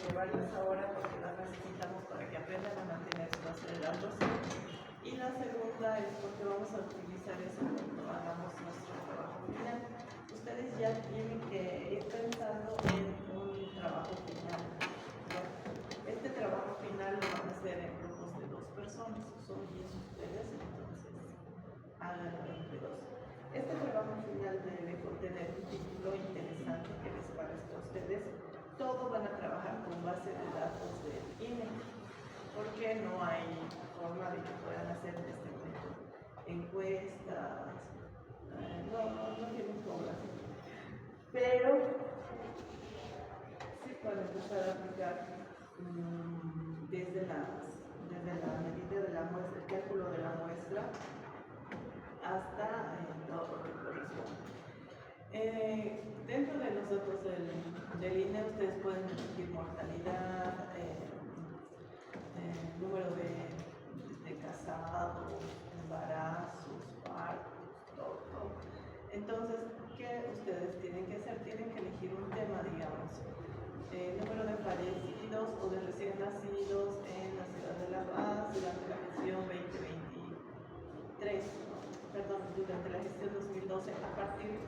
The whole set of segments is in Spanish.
llevarlas ahora porque las necesitamos para que aprendan a mantener su base de datos. Y la segunda es porque vamos a utilizar eso cuando hagamos nuestro trabajo final. Ustedes ya tienen que ir pensando en un trabajo final. Este trabajo final lo van a hacer en grupos de 2 personas, son 10 ustedes, entonces háganlo entre 2. Este trabajo final debe contener un título interesante que les parezca a ustedes. Todos van a trabajar con base de datos del INE, porque no hay forma de que puedan hacer en este momento encuestas, no tienen formas. Pero sí pueden empezar a aplicar desde la medida de la muestra, el cálculo de la muestra, hasta todo lo que corresponde. Dentro de los datos del INE ustedes pueden elegir mortalidad, número de casados, embarazos, partos, todo. Entonces, ¿qué ustedes tienen que hacer? Tienen que elegir un tema, digamos, número de fallecidos o de recién nacidos en la ciudad de La Paz durante la gestión 2023, durante la gestión 2012, a partir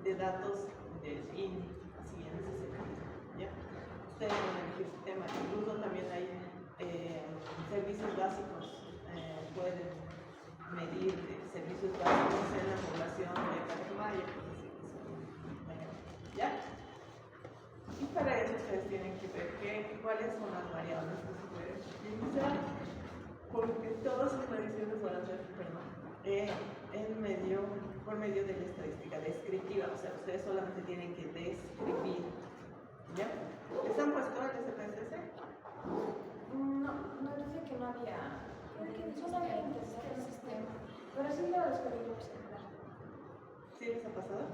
de datos del INE, así en ese sentido, ¿ya? Ustedes van a elegir su tema, incluso también hay servicios básicos, pueden medir servicios básicos en la población de Pacamaya, ¿ya? Y para eso ustedes tienen que ver cuáles son las variables que se pueden utilizar, porque todas sus mediciones van a ser, por medio de la estadística descriptiva, o sea, ustedes solamente tienen que describir, ¿ya? ¿Les han puesto el SPSS? No dice que no había, solo había interesado en el sistema, pero sí lo descubrí yo celular. ¿Sí les ha pasado?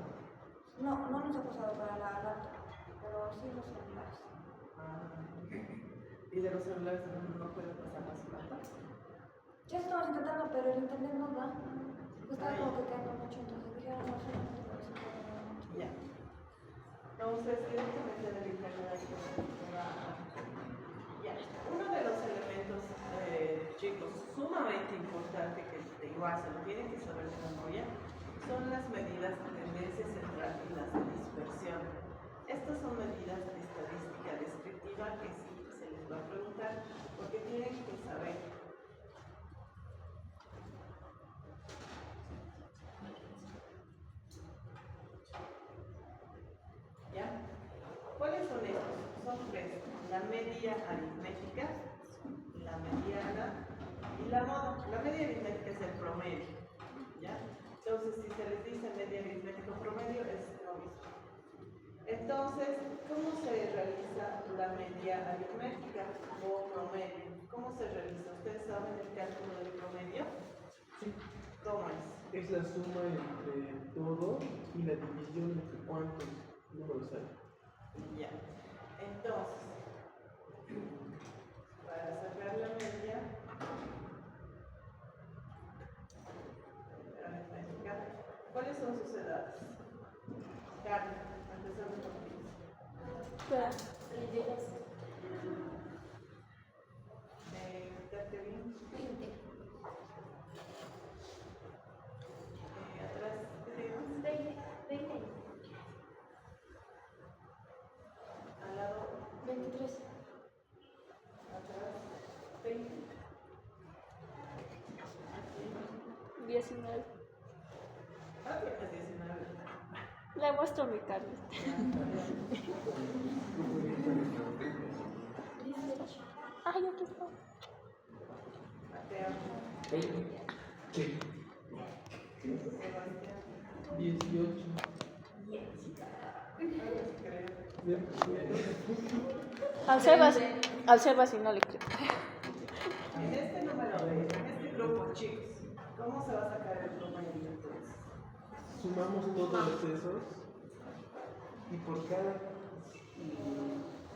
No nos ha pasado para la laptop, pero sí los celulares. ¿Y de los celulares no pueden pasar más plata? Ya estamos intentando, pero el internet no da. Estaba como que quedando mucho, entonces dije, no, solamente por eso. Ya. Entonces, directamente del internet hay que ya. Uno de los elementos, chicos, sumamente importante que igual se lo tienen que saber de memoria, son las medidas de tendencia central y las de dispersión. Estas son medidas de estadística descriptiva que sí se les va a preguntar porque tienen que saber. ¿Ya? ¿Cuáles son estos? Son 3. La media aritmética, la mediana y la moda. La media aritmética es el promedio, ¿ya? Entonces, si se les dice media aritmética o promedio, es lo mismo. Entonces, ¿cómo se realiza la media aritmética o promedio? ¿Cómo se realiza? ¿Ustedes saben el cálculo del promedio? Sí. ¿Cómo es? Es la suma entre todo y la división entre cuántos números hay. Ya. Entonces, para sacar la media aritmética, ¿cuáles son sus edades? Carmen, empezamos contigo. Catherine. 20. Atrás, ¿qué tenemos? 20. Al lado, 23. atrás, 20. 19. Ah, tienes 19. Le muestro mi carnet. 18. Ay, aquí está. Mateo, 20. Sí. Sebastián. 18. Al Sebas y no le creo. En este número en este grupo, chicos, ¿cómo se va a sacar el promedio entonces? Sumamos todos esos y por cada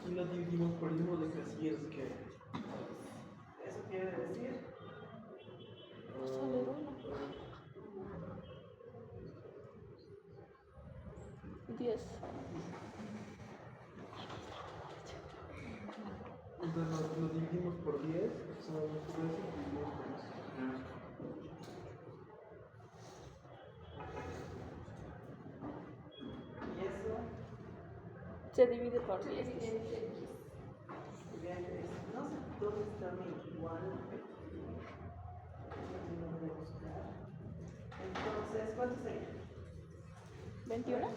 y lo dividimos por el número de casillas que hay. Eso quiere decir Solo uno. 10. Entonces lo dividimos por 10, sumamos todo eso y dividimos por eso. Y eso, Se divide por 10. vean que no sé dónde está mi igual. No voy a buscar. Entonces, ¿cuánto sería? 21.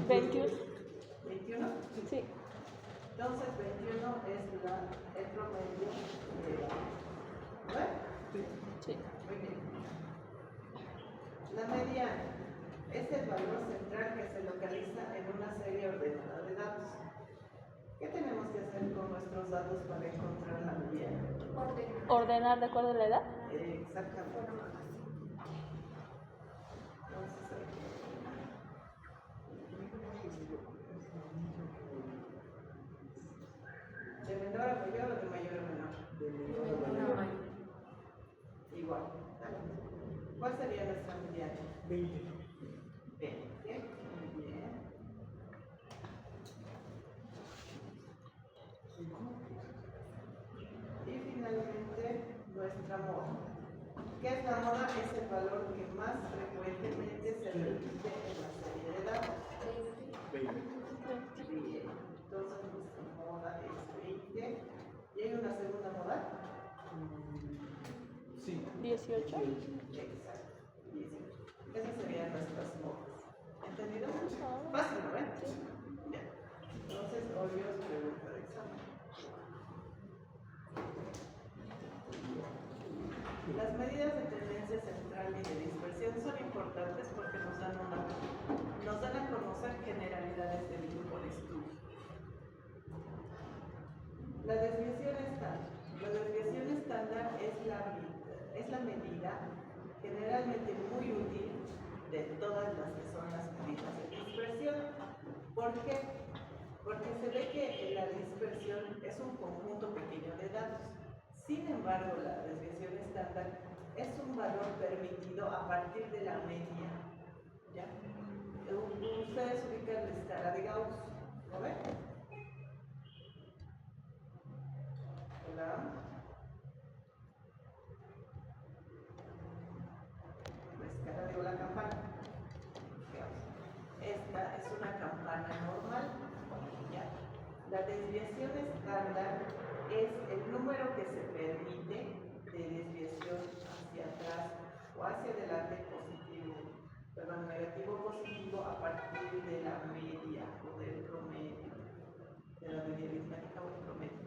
21. 21. Sí. Entonces, 21 es el promedio de ¿verdad? Sí. Muy bien. La mediana es el valor central que se localiza en una serie ordenada de datos. ¿Qué tenemos que hacer con nuestros datos para encontrar la mediana? Ordenar de acuerdo a la edad. Exactamente. Entonces, ¿de menor a mayor o de mayor a menor? De menor a mayor. Igual. ¿Cuál sería nuestra mediana? 20. 20. Muy bien. Y finalmente, nuestra moda. ¿Qué es la moda? Es el valor que más frecuentemente se repite en la serie de datos. 20. Bien. Entonces, nuestra moda es 20. ¿Y hay una segunda moda? Sí. 18. Exacto. 18. Esas serían nuestras modas. ¿Entendido? Fácil, ¿no ven? Bien. Entonces, hoy os pregunta de examen. Las medidas de tendencia central y de dispersión son importantes porque nos dan a conocer generalidades del grupo de estudio. La desviación estándar. La desviación estándar es la medida generalmente muy útil de todas las que son las medidas de dispersión. ¿Por qué? Porque se ve que la dispersión es un conjunto pequeño de datos. Sin embargo, la desviación estándar es un valor permitido a partir de la media. ¿Ya? Ustedes ubican la escala de Gauss, ¿lo ven? Hola. La escala, digo, la campana. Esta es una campana normal. ¿Ya? La desviación estándar es el número que se permite de desviación hacia atrás o hacia adelante negativo o positivo a partir de la media o del promedio, de la media aritmética o el promedio.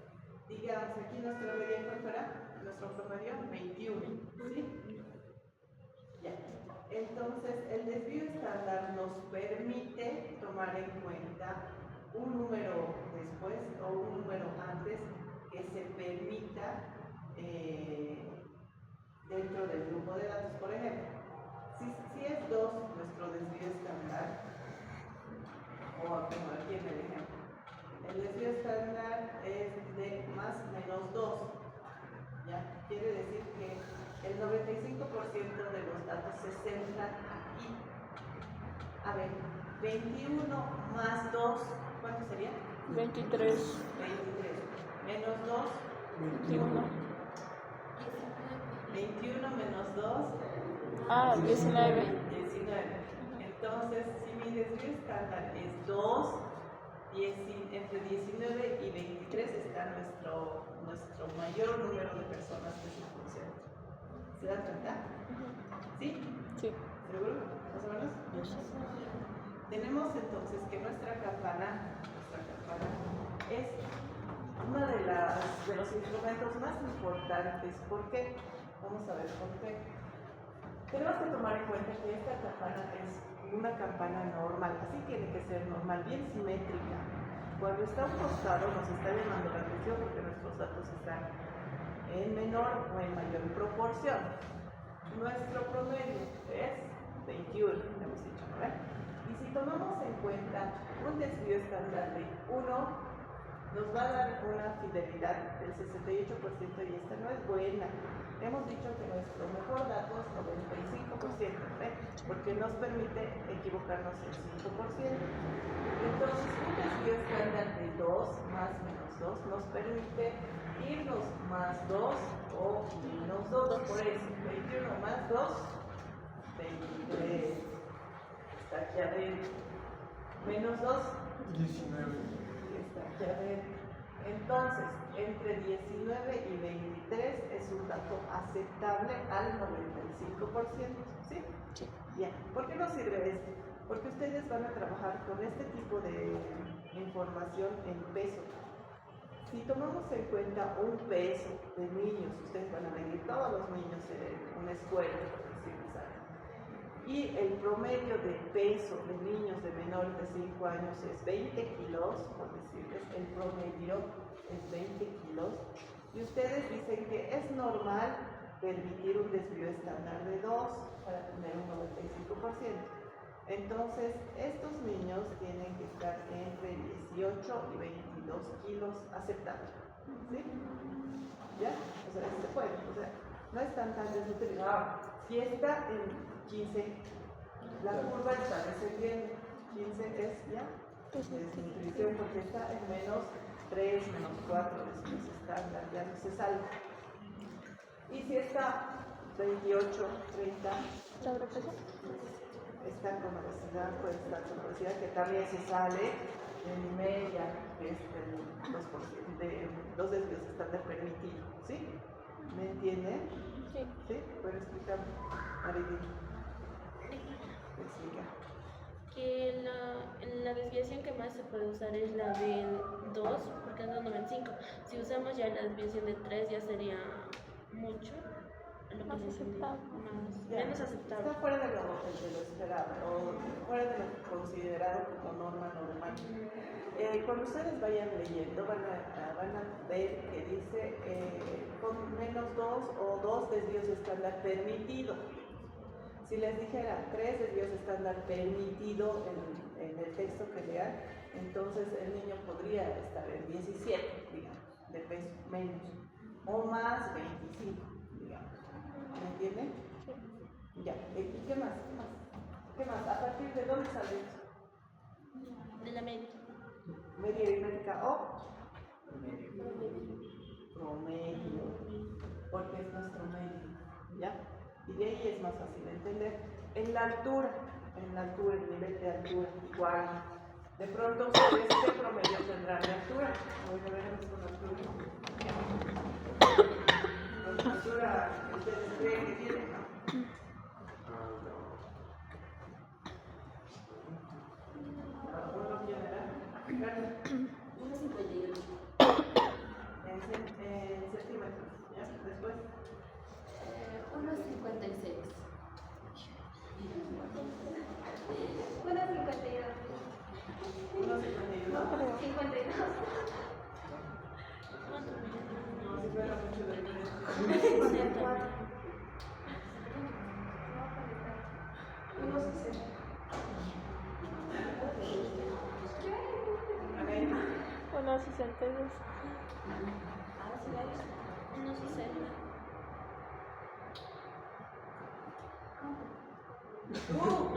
Digamos, aquí nuestra media, ¿cuál fuera? Nuestro promedio, 21, ¿sí? Ya. Entonces, el desvío estándar nos permite tomar en cuenta un número después o un número antes que se permita dentro del grupo de datos. Por ejemplo, si es 2 nuestro desvío estándar, o como aquí en el ejemplo, el desvío estándar es de más menos 2. ¿Ya? Quiere decir que el 95% de los datos se centran aquí. A ver, 21 más 2, ¿cuánto sería? 23. 23. Menos 2, 21. 21 menos 2, 19. 19. Entonces, si mi desvío estándar es 2, entre 19 y 23 está nuestro mayor número de personas que se concentran. ¿Se dan cuenta? ¿Sí? Sí. ¿Seguro? ¿Más o menos? Tenemos entonces que nuestra campana es uno de los instrumentos más importantes. ¿Por qué? Vamos a ver por qué. Tenemos que tomar en cuenta que esta campana es una campana normal, así tiene que ser normal, bien simétrica. Cuando está a un costado nos está llamando la atención porque nuestros datos están en menor o en mayor proporción. Nuestro promedio es 21, hemos dicho, ¿no? Y si tomamos en cuenta un desvío estándar de 1, nos va a dar una fidelidad del 68% y esta no es buena. Hemos dicho que nuestro mejor dato es 95%, ¿eh? Porque nos permite equivocarnos el 5%. Entonces, un desvío estándar de 2 más menos 2 nos permite irnos más 2 o menos 2. Por eso, 21 más 2, 23. Está aquí adentro. Menos 2, 19. está aquí adentro. Entonces, entre 19 y 23 es un dato aceptable al 95%, ¿sí? Sí. Ya. ¿Por qué nos sirve esto? Porque ustedes van a trabajar con este tipo de información en peso. Si tomamos en cuenta un peso de niños, ustedes van a medir todos los niños en una escuela, por decirlo así. Y el promedio de peso de niños de menores de 5 años es 20 kilos, por decirles, el promedio es 20 kilos. Y ustedes dicen que es normal permitir un desvío estándar de 2 para tener un 95%. Entonces, estos niños tienen que estar entre 18 y 22 kilos aceptables. ¿Sí? ¿Ya? O sea, se puede. O sea, no están tan desnutridos. Si está en 15, la curva está descendiendo. 15 es ya desnutrición porque está en menos 3, menos 4, después estándar, ya no se salva. Y si está 28, 30, ¿Sobrepeso? está con obesidad, puede estar con obesidad, que también se sale en media, que es del 2%, de 2 desvíos estándar permitido, ¿sí? ¿Me entienden? Sí. ¿Sí? ¿Puedo explicar, Marilyn? Explica. Que la desviación que más se puede usar es la del 2, porque es de 95. Si usamos ya la desviación de 3 ya sería mucho. Lo que Más se entiende, aceptable. Ya, menos aceptable. Está fuera de lo esperado, o fuera de lo considerado como norma normal. Cuando ustedes vayan leyendo, van a ver que dice con menos 2 o 2 desvíos estándar permitido. Si les dijera 3 desvíos estándar permitido en el texto que lean, entonces el niño podría estar en 17, digamos, de peso menos, o más 25, digamos. ¿Me entienden? Sí. Ya. ¿Y qué más? ¿Qué más? ¿Qué más? ¿A partir de dónde sale eso? De la media. ¿Media aritmética o? Promedio. Porque es nuestro medio. ¿Ya? Y de ahí es más fácil de entender. En la altura, el nivel de altura, igual. De pronto ustedes, ¿qué promedio tendrán de altura? Voy a ver con altura. Con altura, ustedes creen que tienen, ¿no? ¿Uno quién era? 1,58. En centímetros, ¿ya? Después. 1,56. 1,51. 52. No, si fuera mucho de diferencia. 54. 1,60. A ver, 1,62. 1,60.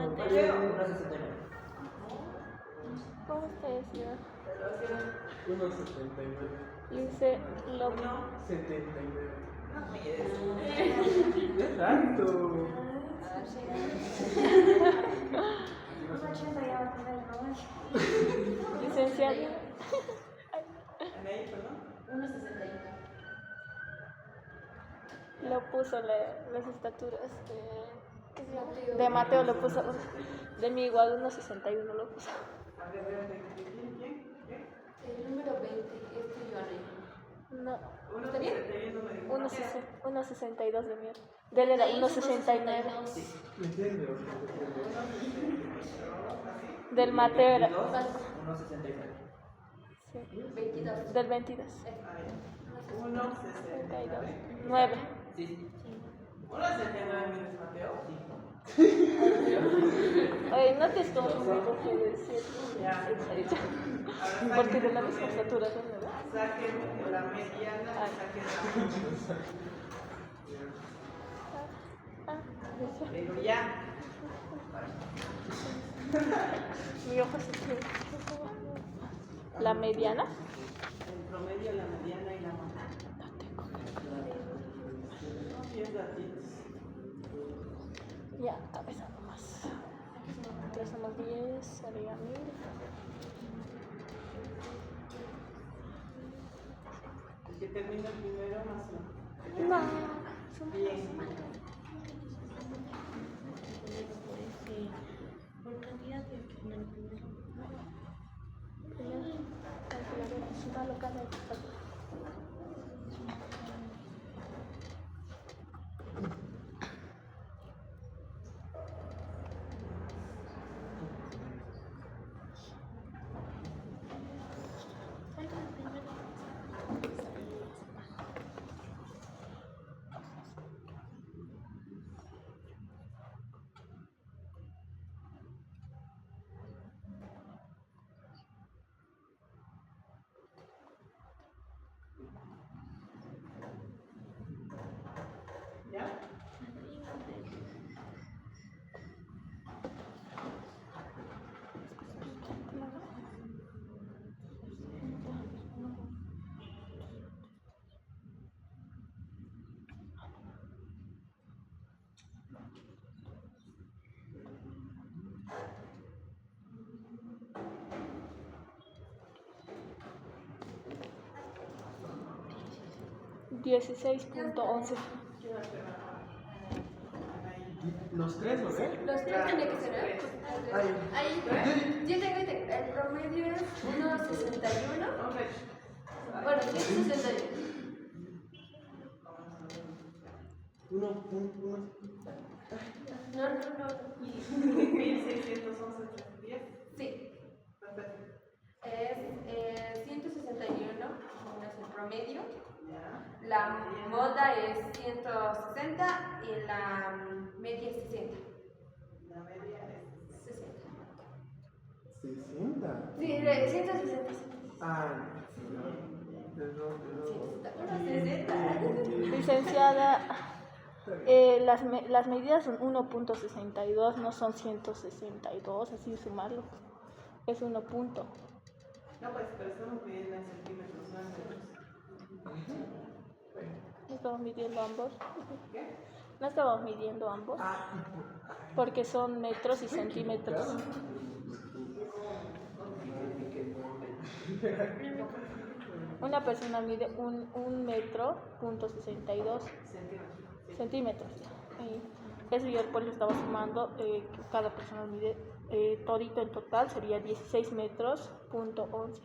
Mateo. ¿Cómo está decía? 1,79. Dice lo 79. No, es. ¡Es alto! 80 ya va a tener, ¿no? licenciado. Anaí, perdón. 1,61. Lo puso las estaturas de Mateo, lo puso. De mí igual 1,61 lo puso. A ver, ¿quién? ¿Qué? El número 20 es tuyo, Ana. No, 1,71 me dijo. 1,62 de mí. De él era 1,69. ¿Me entiendes? Del Mateo era. 1,69. Sí. 22. Del 22. 1,69. 9. Sí, sí. 1,69 mides Mateo. Oye, no te estoy porque decir. Ya. Porque de la misma estatura, ¿verdad? Saquen la mediana y saquen Ah, la. Pero ya. mi ojo se quiere. La mediana. El promedio, la mediana y la mano. No tengo. 10 ratitos. Ya, cabeza nomás. 3 somos 10, sería 1000. El que termina primero más uno. No, Bien. Por cantidad de en el primero. primero, calculadora, suma local de ¿Ya? $16.11. Los tres, ¿no? Los tres tienen que ser, ¿eh? Ahí, yo tengo el promedio es 1.61. Bueno, 1.61. Uno. No. 1611.10. Sí. Perfecto. Es 161, es el promedio. Ya. La moda es 160 y la media es 60. La media es 60. 60. Sí, 160. Ah, Licenciada, las medidas son 1.62, no son 162, así sumarlo. Es 1 punto. No, pues, pero estamos midiendo en centímetros, no en metros. ¿No estamos midiendo ambos? ¿Qué? No estamos midiendo ambos, porque son metros y centímetros. Una persona mide un metro, punto 62 centímetros. Y eso yo por eso estaba sumando, que cada persona mide todito en total sería 16 metros, punto 11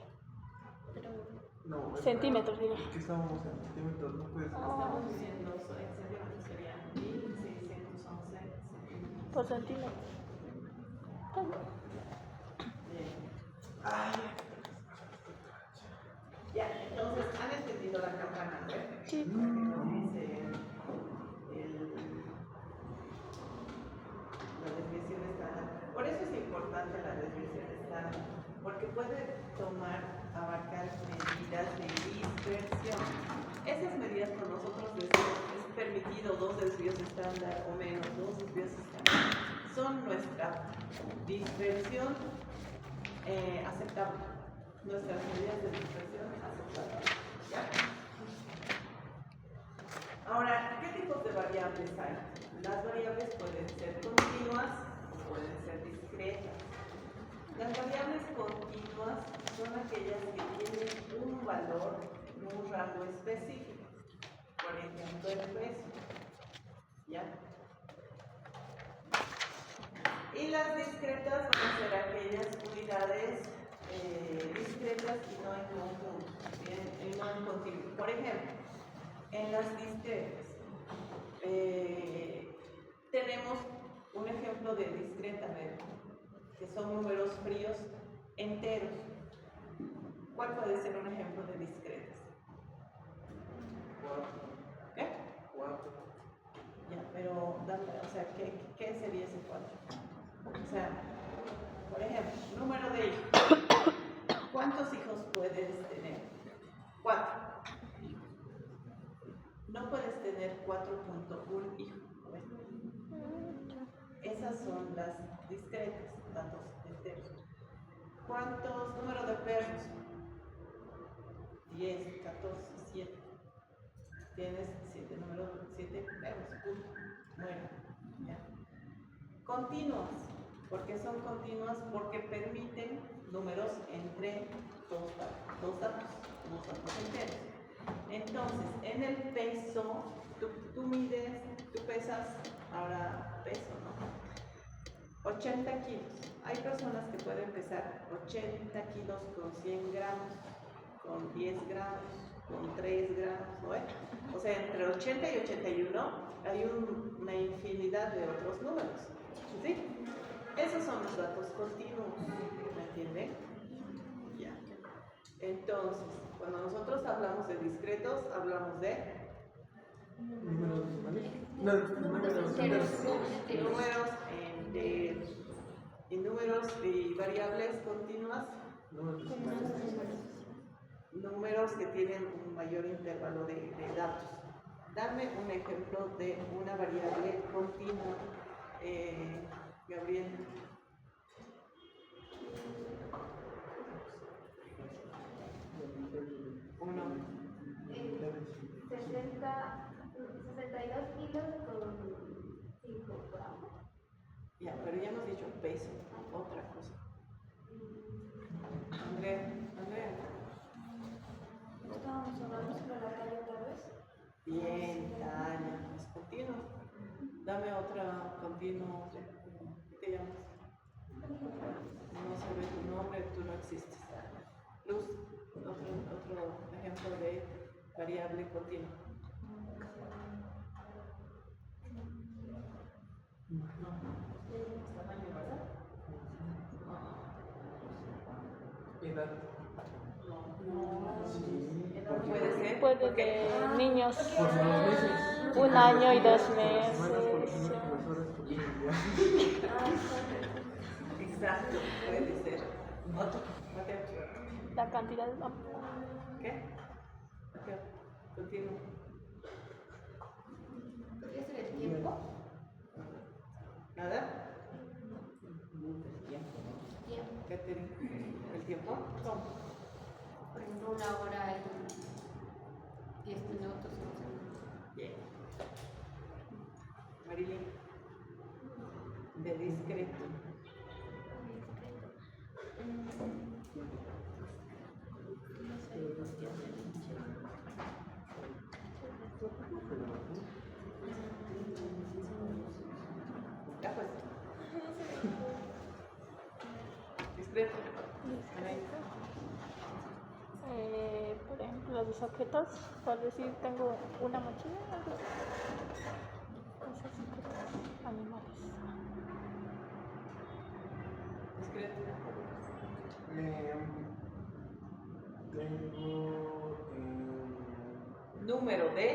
no, centímetros. Digo. ¿Qué estábamos en centímetros? No puede ser. Estamos diciendo en centímetros serían 1611 centímetros. Por centímetros. Ya, entonces, ¿han entendido la campana, no? Sí. Dice la desviación estándar. Por eso es importante la desviación estándar, porque puede abarcar medidas de dispersión. Esas medidas con nosotros decimos es permitido 2 desvíos estándar o menos 2 desvíos estándar. Son nuestra dispersión aceptable. Nuestras medidas de dispersión aceptables. ¿Ya? Ahora, ¿qué tipos de variables hay? Las variables pueden ser continuas o pueden ser discretas. Las variables continuas son aquellas que tienen un valor en un rango específico. Por ejemplo, el peso. ¿Ya? Y las discretas van a ser aquellas unidades discretas y no en conjunto, ¿bien? Y no en continuo. Por ejemplo, en las discretas tenemos un ejemplo de discreta, ¿ven? Que son números fríos enteros. ¿Cuál puede ser un ejemplo de discretas? 4. ¿Qué? 4. Ya, pero dame, o sea, ¿qué sería ese 4? O sea, por ejemplo, número de hijos. ¿Cuántos no puedes tener 4.1 hijos. Esas son las discretas, datos enteros. ¿Cuántos números de perros? 10, 14, 7. Tienes 7 números, 7 perros. Bueno, ya. Continuas, porque son continuas porque permiten números entre dos datos enteros. Entonces, en el peso, tú mides, tú pesas, ahora peso, ¿no? 80 kilos. Hay personas que pueden pesar 80 kilos con 100 gramos, con 10 gramos, con 3 gramos, ¿no? O sea, entre 80 y 81 hay una infinidad de otros números, ¿sí? Esos son los datos continuos, ¿me entienden? Ya. Entonces, cuando nosotros hablamos de discretos, hablamos de Números decimales. No, números enteros. Números y variables continuas. Números que tienen un mayor intervalo de datos. Dame un ejemplo de una variable continua, Gabriel. Uno. 62 kilos con 5 gramos. Ya, pero ya hemos dicho peso, otra cosa. Andrea. Estábamos hablando sobre la talla otra vez. Bien, Tania, es continuo. Dame otra continuo. ¿Qué te llamas? No se ve tu nombre, tú no existes. Luz, otro ejemplo de variable continua. Edad. Puede ser. Puede de niños, Por los meses. 1 año y 2 Semanas por meses. por día. Exacto, puede ser. Otro, Mateo. La cantidad de ¿Qué? Mateo, continúa. ¿Podría ser el tiempo? ¿Nada? Tiempo. Catherine, ¿el tiempo? ¿Cómo? Por ejemplo, 1 hora y 10 minutos. Bien. Marilyn, de discreto. Ya pues. Discreto. Por ejemplo, los objetos, por decir, tengo una mochila, algo así. Cosas objetos, animales. Discreto. Tengo Número de.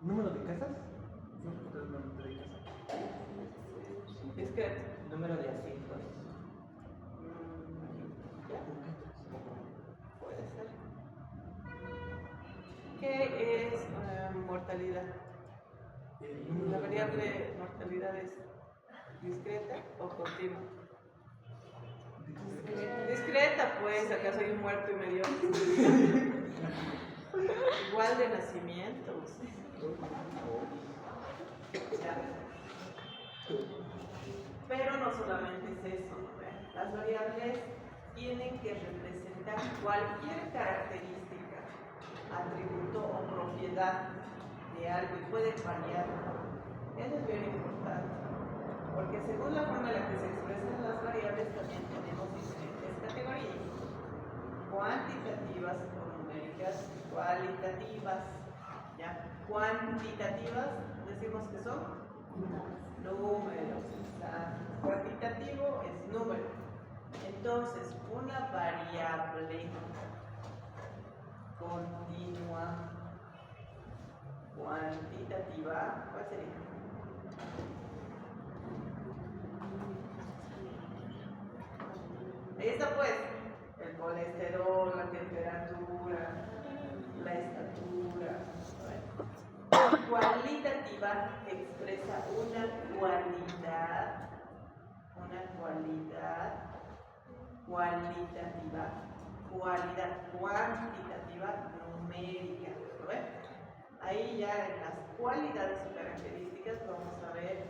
número de casas. No, número de casas. Discreto. Número de asientos. ¿Ya? Puede ser. ¿Qué es mortalidad? ¿La variable mortalidad es discreta o continua? Discreta, pues, ¿acaso hay un muerto y medio? Igual de nacimientos. Ya. Pero no solamente es eso, ¿no? Las variables tienen que representar cualquier característica, atributo o propiedad de algo y puede variar. Eso es bien importante, porque según la forma en la que se expresan las variables también tenemos diferentes categorías: cuantitativas o numéricas, cualitativas. ¿Ya? Cuantitativas decimos que son números. Cuantitativo es número. Entonces, una variable continua cuantitativa, ¿cuál sería? Ahí está, pues, el colesterol, la cualitativa expresa una cualidad cuantitativa numérica. ¿Lo ven? Ahí ya en las cualidades o características vamos a ver,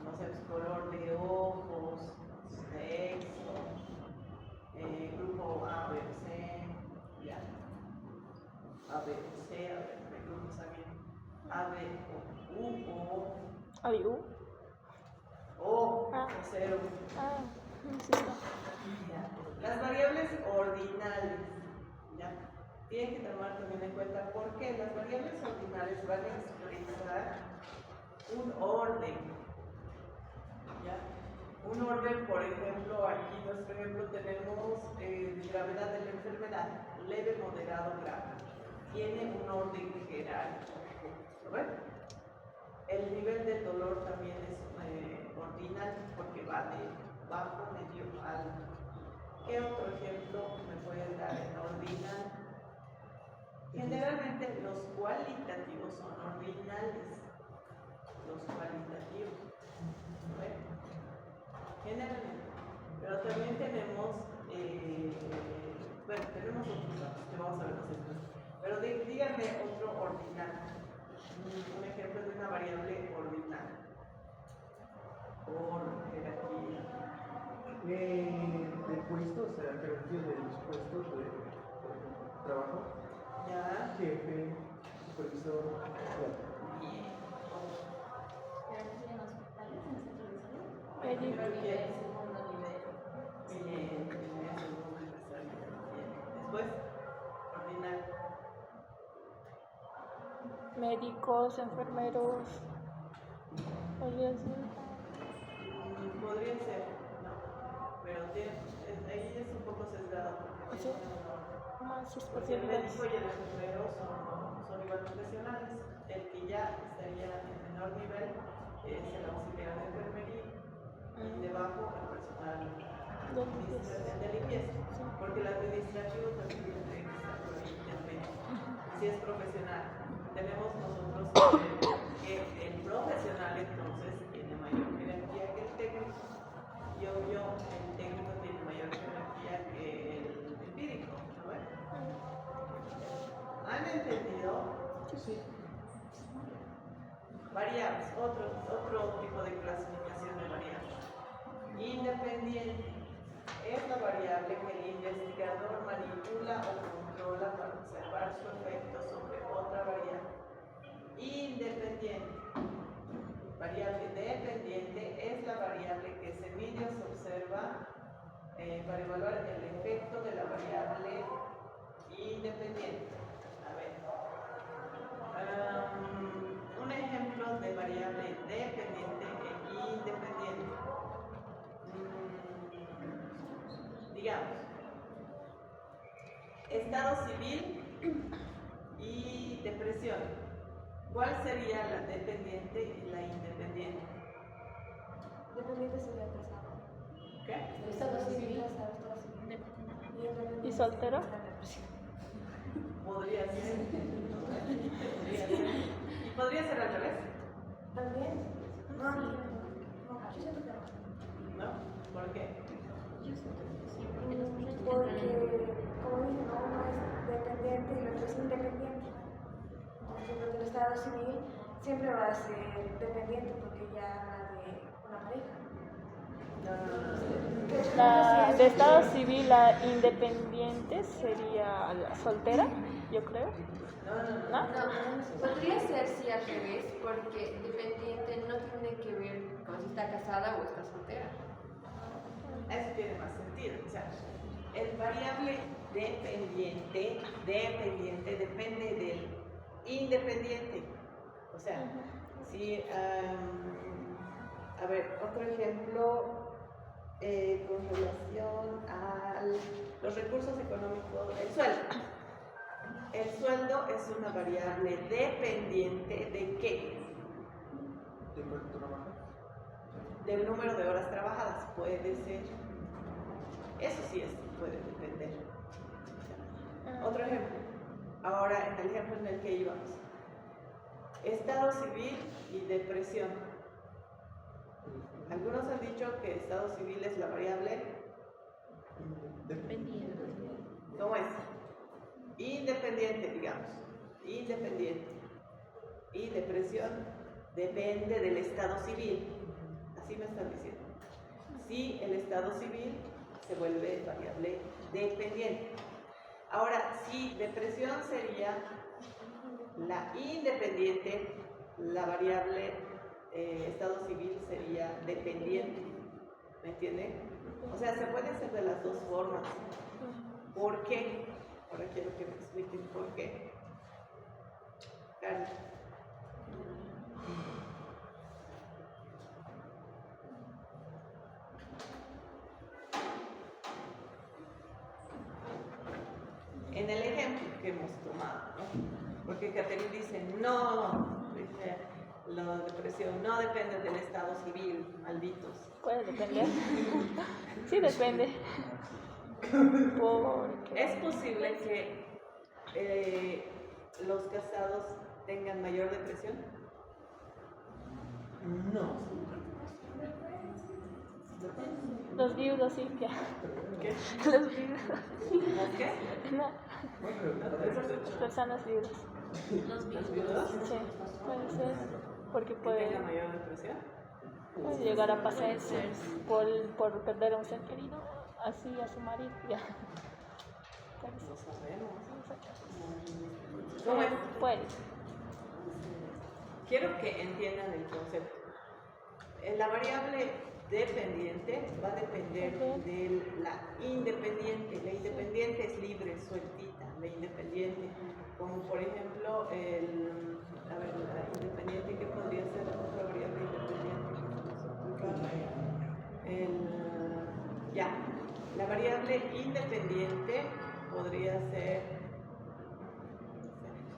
no sé, color de ojos, sexo, grupo A, B, C, ya. A, B, C, a ver, ¿qué grupos también? A, B, U, O. ¿Hay U? O, Ah. cero. Ah, sí está. Ya. Las variables ordinales, ¿ya? Tienen que tomar también en cuenta porque las variables ordinales van a expresar un orden, ¿ya? Un orden, por ejemplo, aquí en nuestro ejemplo tenemos gravedad de la enfermedad, leve, moderado, grave. Tiene un orden jerárquico, ¿lo ven? El nivel de dolor también es ordinal porque va de bajo, medio, alto. ¿Qué otro ejemplo me puedes dar en ordinal? Generalmente los cualitativos son ordinales. Los cualitativos. ¿Ven? Generalmente. Pero también tenemos, tenemos otros datos que vamos a ver después. Pero díganme otro ordinal. Un ejemplo de una variable ordinal. Por jerarquía. De puestos, o sea, jerarquía de los puestos de trabajo. Ya. Jefe, supervisor, Bien. Médico. Bien. Bien. Después, ordinal. Médicos, enfermeros. Podría ser. Podría ser, no. Pero ahí es un poco sesgado. Porque Sí. Más porque el especialidades. médico y el enfermero son igual profesionales. El que ya estaría en menor nivel es el auxiliar de enfermería. Y debajo el personal de limpieza. Sí. Porque el administrativo también tendría que estar por ahí en medio. Si es profesional. Tenemos nosotros que el profesional entonces tiene mayor jerarquía que el técnico. Y obvio, el técnico tiene mayor jerarquía que el empírico. ¿No ven? ¿Han entendido? Sí. Variables, otro tipo de clasificación de variables. Independiente es la variable que el investigador manipula o controla para observar su efecto sobre otra variable. Independiente. Variable dependiente es la variable que se mide o se observa para evaluar el efecto de la variable independiente. A ver. Un ejemplo de variable dependiente e independiente. Digamos, estado civil y depresión. ¿Cuál sería la dependiente y la independiente? Dependiente sería casado. ¿Qué? Estado civil, estado civil. ¿Y soltero? Podría ser. ¿Y podría ser al revés? ¿También? No, yo siento que no. ¿No? ¿Por qué? Yo siento que sí, porque las personas que Porque, entran como dije, no, uno es dependiente y el otro es independiente. Entonces, yo creo que el estado civil siempre va a ser dependiente porque ya habla de una pareja. La de estado civil, la independiente sería la soltera, yo creo. ¿No? No, podría ser sí al revés, porque dependiente no tiene que ver con si está casada o está soltera. Eso tiene más sentido. O sea, el variable dependiente depende del independiente. O sea, si, a ver, otro ejemplo con relación a los recursos económicos, el sueldo. El sueldo es una variable dependiente de qué? ¿De cuánto trabajas? Del número de horas trabajadas, puede ser. Eso sí puede depender. Otro ejemplo. Ahora, en el ejemplo en el que íbamos. estado civil y depresión. Algunos han dicho que estado civil es la variable. Dependiente. ¿Cómo es? Independiente, digamos. Independiente. Y depresión depende del estado civil. Así me están diciendo. Si el estado civil se vuelve variable dependiente. Ahora, si depresión sería la independiente, la variable estado civil sería dependiente. ¿Me entienden? O sea, se puede hacer de las dos formas. ¿Por qué? Ahora quiero que me expliquen por qué. Carla. En el ejemplo que hemos tomado, ¿no? Porque Catherine dice, no, dice, la depresión no depende del estado civil, malditos. Puede depender. Sí, depende. Porque ¿Es posible que los casados tengan mayor depresión? No. los viudos sí, ya. ¿Qué? Los viudos. ¿Las qué? No, ¿Las personas viudas. Los viudos? viudos. Sí, puede ser. Porque ¿Que puede tengan mayor depresión? llegar a pasar Puede ser. por perder a un ser querido, así a su marido, ya. Puede No ser. sabemos. ¿Cómo es? Puede. Quiero que entiendan el concepto. La variable dependiente va a depender de la independiente. La independiente es libre, sueltita, la independiente. Como por ejemplo, la independiente, ¿qué podría ser otra variable independiente? Ya, la variable independiente podría ser,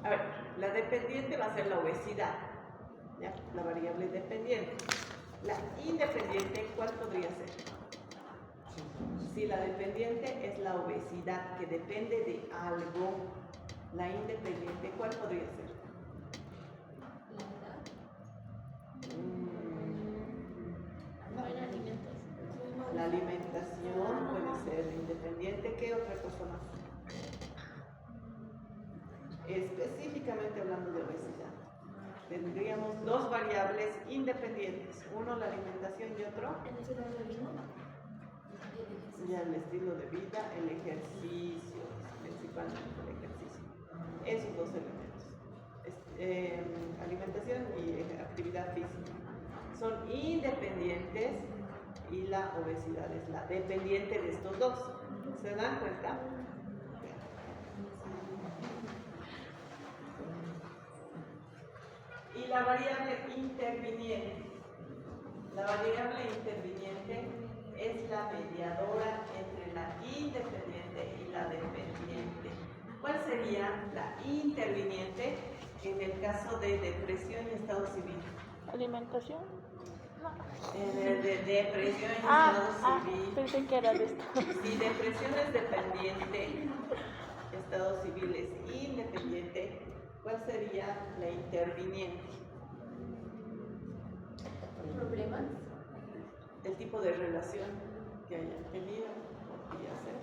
a ver, la dependiente va a ser la obesidad, ¿ya? La variable dependiente. La independiente, ¿cuál podría ser? Si la dependiente es la obesidad, que depende de algo, la independiente, ¿cuál podría ser? Buena alimentación. La alimentación puede ser independiente. ¿Qué otra cosa más? Específicamente hablando de obesidad, tendríamos dos variables independientes. Uno, la alimentación, y otro, ya el estilo de vida, el ejercicio, principalmente el ejercicio. Esos dos elementos, alimentación y actividad física, son independientes y la obesidad es la dependiente de estos dos. ¿Se dan cuenta? Y la variable interviniente. La variable interviniente es la mediadora entre la independiente y la dependiente. ¿Cuál sería la interviniente en el caso de depresión y estado civil? ¿Alimentación? No. De depresión y estado civil. Pensé que era de esto. Si depresión es dependiente, estado civil es independiente, ¿cuál sería la interviniente? ¿Problemas? El tipo de relación que hayan tenido podría ser.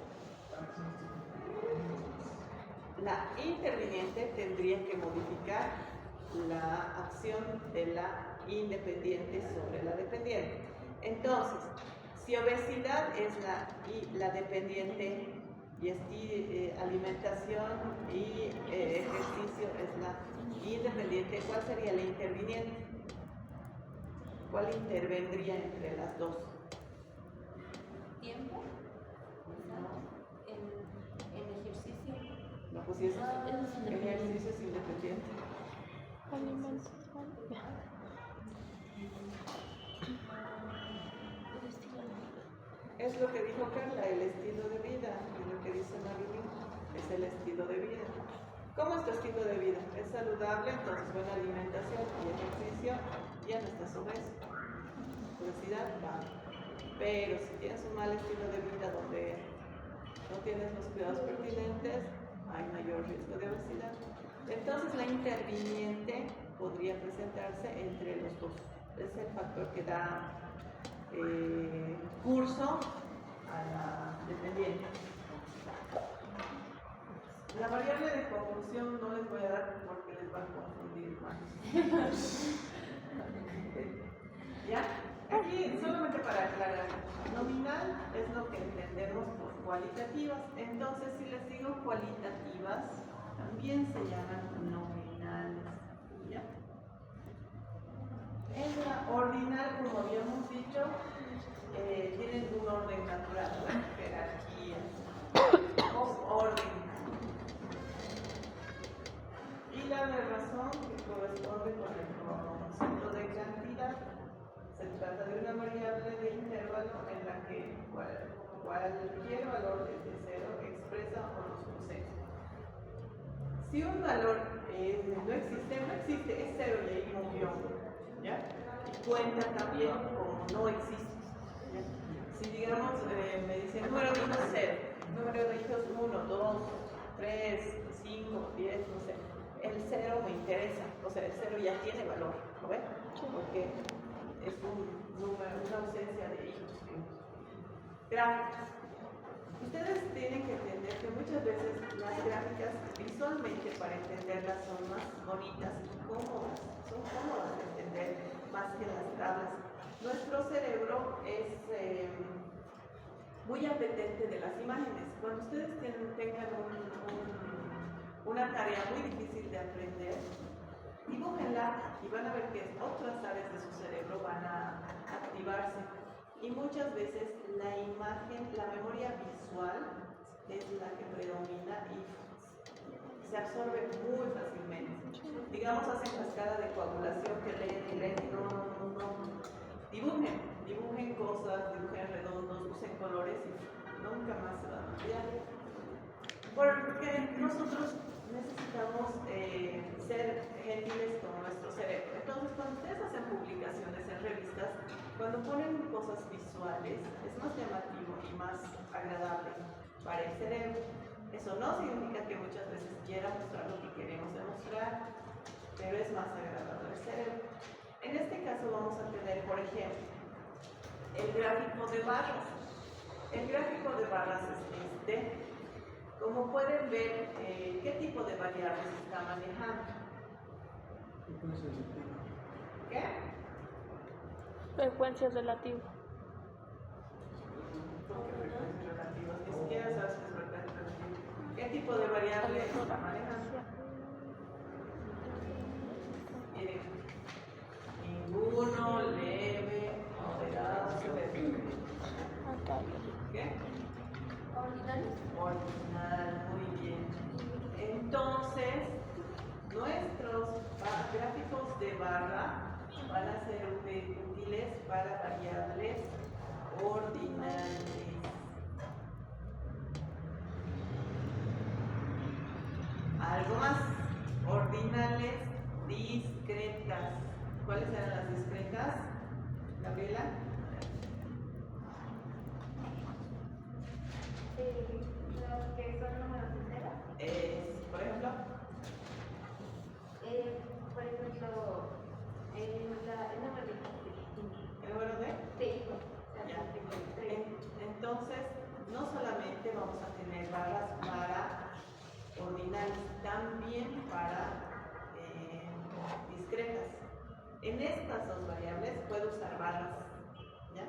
La interviniente tendría que modificar la acción de la independiente sobre la dependiente. Entonces, si obesidad es la dependiente y alimentación y ejercicio es la independiente, ¿cuál sería la interviniente? ¿Cuál intervendría entre las dos? Tiempo, en ejercicio. No, pues si es ejercicio es independiente. Alimentación. Es lo que dijo Carla, el estilo de vida, es lo que dice Marilyn, es el estilo de vida. ¿Cómo es tu estilo de vida? ¿Es saludable? Entonces buena alimentación y ejercicio, ya no estás obeso. Obesidad, va. Pero si tienes un mal estilo de vida donde no tienes los cuidados pertinentes, hay mayor riesgo de obesidad. Entonces la interviniente podría presentarse entre los dos. Es el factor que da curso a la dependiente. La variable de confusión no les voy a dar porque les va a confundir más. ¿Ya? Aquí solamente para aclarar, nominal es lo que entendemos por cualitativas. Entonces, si les digo cualitativas, también se llaman nominales. ¿Ya? En la ordinal, como habíamos dicho, tienen un orden natural, jerarquía o orden. Y la de razón que corresponde con el concepto de cantidad. Se trata de una variable de intervalo en la que cualquier valor desde cero expresa o los posee. Si un valor no existe, es cero y ahí murió, ¿ya? Y cuenta también como no existe, ¿ya? Si digamos, me dicen número de hijos 0, número de hijos 1, 2, 3, 5, 10, no sé. El 0 me interesa, o sea, el 0 ya tiene valor, ¿no ven? Porque es un número, una ausencia de hijos. Gráficas. Ustedes tienen que entender que muchas veces las gráficas visualmente para entenderlas son más bonitas y cómodas, son cómodas de entender más que las tablas. Nuestro cerebro es muy apetente de las imágenes. Cuando ustedes tengan una tarea muy difícil de aprender, dibújenla y van a ver que otras áreas de su cerebro van a activarse. Y muchas veces la imagen, la memoria visual es la que predomina y se absorbe muy fácilmente. Digamos, hacen cascada de coagulación que leen, no. Dibujen cosas, dibujen redondos, usen colores y nunca más se van a olvidar. Porque nosotros necesitamos ser gentiles con nuestro cerebro. Entonces, cuando ustedes hacen publicaciones en revistas, cuando ponen cosas visuales, es más llamativo y más agradable para el cerebro. Eso no significa que muchas veces quiera mostrar lo que queremos demostrar, pero es más agradable al cerebro. En este caso vamos a tener, por ejemplo, el gráfico de barras. El gráfico de barras es este. Como pueden ver, ¿qué tipo de variables está manejando? ¿Qué? Frecuencias relativas. ¿Por qué frecuencias relativas? Ni siquiera sabes qué es frecuencia relativa. ¿Qué tipo de variable está manejando? Miren, ninguno, leve, moderado, severo. ¿Qué? Ordinal, muy bien. Entonces, nuestros gráficos de barra van a ser útiles para variables ordinales. Algo más, ordinales discretas. ¿Cuáles eran las discretas, Gabriela? Los que son números enteros. Por ejemplo. El número de hijos. ¿El número de? De hijos. Ya. Entonces, no solamente vamos a tener barras para ordinales, también para discretas. En estas dos variables puedo usar barras, ¿ya?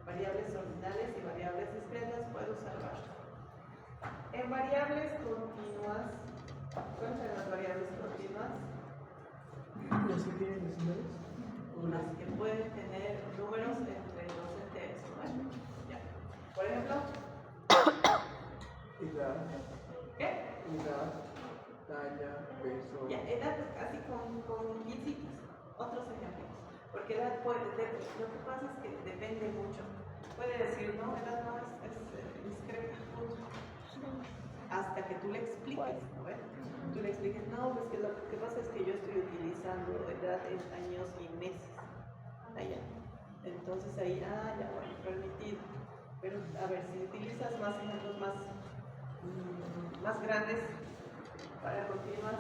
Variables ordinales y variables discretas puedo usar barras. En variables continuas, ¿cuáles son las variables continuas? ¿Las que tienen decimales? Las que pueden tener números entre dos enteros, ¿no? Ya. Por ejemplo, Edad, ¿qué? edad, talla, peso. Ya, edad así con pincitas. Otros ejemplos. Porque edad puede, lo que pasa es que depende mucho. Puede decir, no, edad no es discreta. Hasta que tú le expliques, ¿no ves? Tú le expliques, no, pues que lo que pasa es que yo estoy utilizando edad en años y meses. Allá. Entonces ahí, ya, bueno, permitido. Pero a ver, si utilizas más ejemplos más grandes para continuar.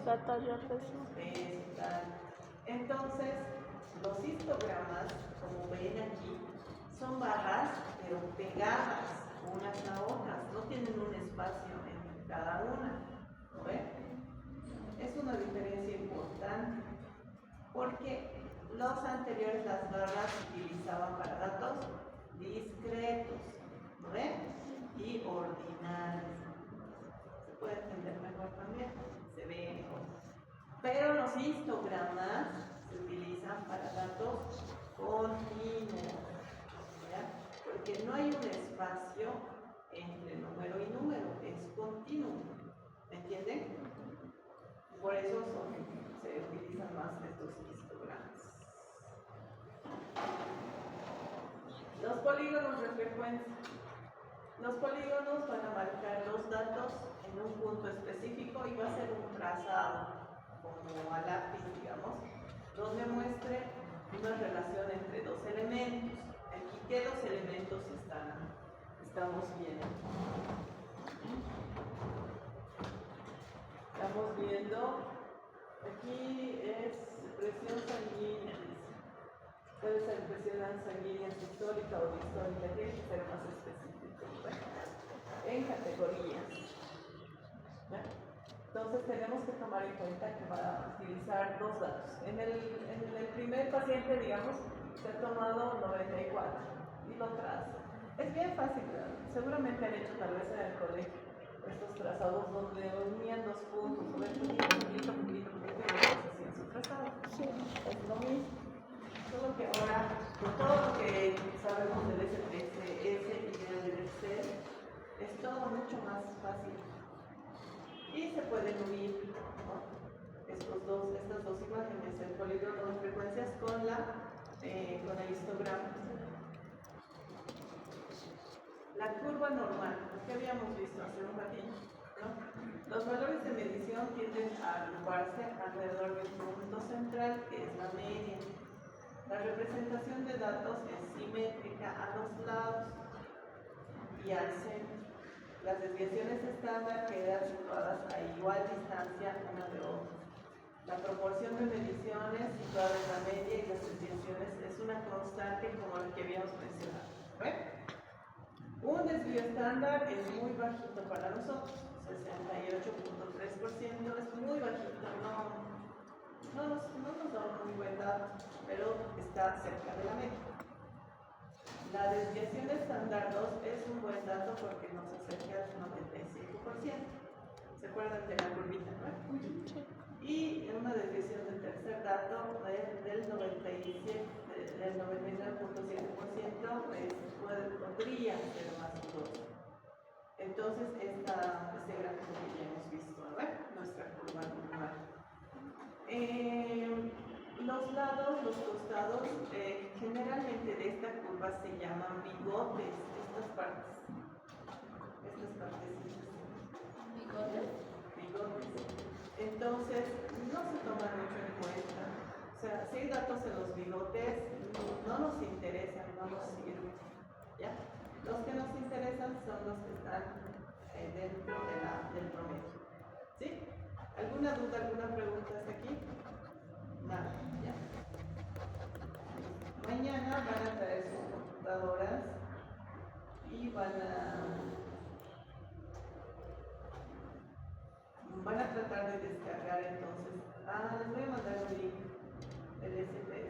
La talla, peso. Tal. Entonces, los histogramas, como ven aquí, son barras, pero pegadas unas a otras, no tienen un espacio entre cada una. ¿Lo ven? Es una diferencia importante, porque los anteriores, las barras se utilizaban para datos discretos, ¿lo ven? Y ordinales. Se puede entender mejor también, se ve mejor. Pero los histogramas se utilizan para datos continuos, ¿ya? Porque no hay un espacio entre número y número, es continuo, ¿me entienden? Por eso se utilizan más estos histogramas. Los polígonos de frecuencia. Los polígonos van a marcar los datos en un punto específico y va a ser un trazado, como a lápiz, digamos, donde muestre una relación entre dos elementos. Aquí, ¿qué dos elementos estamos viendo? Estamos viendo, aquí es presión sanguínea, dice. Puede ser presión sanguínea sistólica o distólica, tiene que ser más específico, ¿verdad? En categorías. ¿Ya? Entonces tenemos que tomar en cuenta que van a utilizar dos datos. En el primer paciente, digamos, se ha tomado 94 y lo traza. Es bien fácil, ¿verdad? Seguramente han hecho tal vez en el colegio estos trazados donde unían dos puntos, o ven puntito, y después hacían su trazado. Sí. Es lo mismo. Solo que ahora, con todo lo que sabemos del SPSS y del Excel, es todo mucho más fácil. Y se pueden unir, ¿no? Estas dos imágenes, el polígono de frecuencias con el histograma. La curva normal, lo que habíamos visto hace un ratito, ¿no? Los valores de medición tienden a agruparse alrededor de un punto central, que es la media. La representación de datos es simétrica a los lados y al centro. Las desviaciones estándar quedan situadas a igual distancia una de otra. La proporción de mediciones situada en la media y las desviaciones es una constante como la que habíamos mencionado. ¿Ven? Un desvío estándar es muy bajito para nosotros, 68.3%, es muy bajito, no nos da un muy buen dato, pero está cerca de la media. La desviación estándar 2 es un buen dato porque nos acerca al 95%. ¿Se acuerdan de la curvita, no? Sí. Y una desviación del tercer dato del 99.7% podría ser más dudoso. Entonces, este gráfico que ya hemos visto, ¿no? Nuestra curva normal. Los lados, los costados, generalmente de esta curva se llaman bigotes, estas partes. Bigotes. Entonces, no se toman mucho en cuenta. O sea, si hay datos en los bigotes, no nos interesan, no nos sirven. ¿Ya? Los que nos interesan son los que están dentro del promedio. ¿Sí? ¿Alguna duda, alguna pregunta hasta aquí? Nada, ¿ya? Mañana van a traer sus computadoras y van a tratar de descargar entonces. Les voy a mandar un link del SPSS.